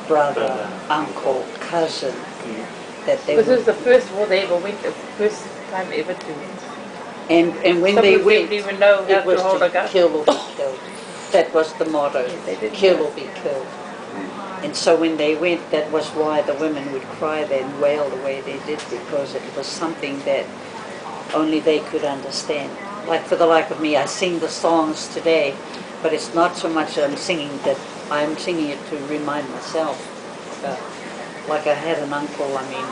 brother, uncle, cousin. That they Because it would, was the first war they ever went, the first time ever to. and when Some they of them went, didn't even know how it was to hold a gun. kill or be killed. That was the motto, They didn't kill know. or be killed. And so when they went, that was why the women would cry and wail the way they did, because it was something that only they could understand. Like for the like of me, I sing the songs today, but it's not so much I'm singing that I'm singing it to remind myself. Like I had an uncle, I mean,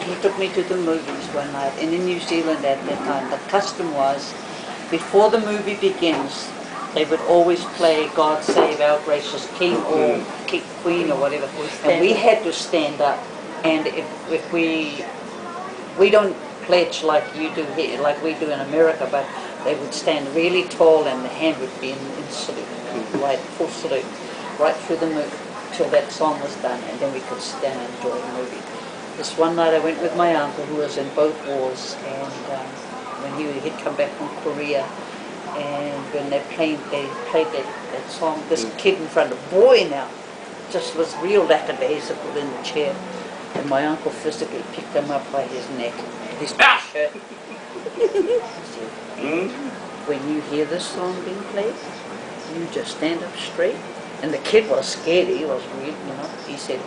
he took me to the movies one night, and in New Zealand at that time, the custom was, before the movie begins, they would always play God Save Our Gracious King or Queen or whatever, and we had to stand up, and if we don't pledge like you do here, like we do in America, but they would stand really tall and the hand would be in salute, right, full salute, right through the movie, till that song was done, and then we could stand and enjoy the movie. This one night I went with my uncle who was in both wars, and when he'd come back from Korea, and when they played that song, this kid in front of, boy now, just was real lackadaisical in the chair. And my uncle physically picked him up by his neck, his shirt. When you hear this song being played, you just stand up straight. And the kid was scared, he was weird, you know. He said,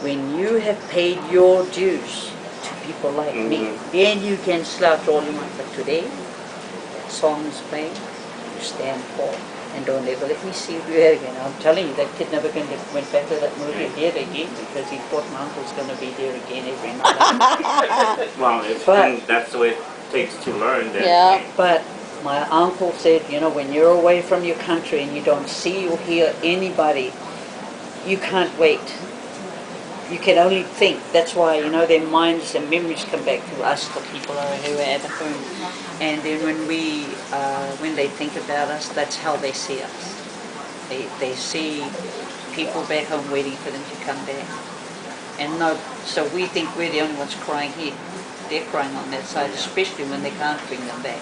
when you have paid your dues to people like me, then you can slouch all you want. But today, that song is playing, you stand tall. And don't ever let me see you here again. I'm telling you, that kid never went back to that movie theater again, because he thought my uncle's going to be there again every night. Well, that's the way it takes to learn that. Yeah, but my uncle said, you know, when you're away from your country and you don't see or hear anybody, you can't wait. You can only think. That's why, you know, their minds and memories come back to us, the people who are at home. And then when they think about us, that's how they see us. They see people back home waiting for them to come back. And no, so we think we're the only ones crying here. They're crying on that side, especially when they can't bring them back.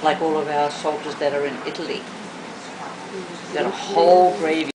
Like all of our soldiers that are in Italy. Got a whole graveyard.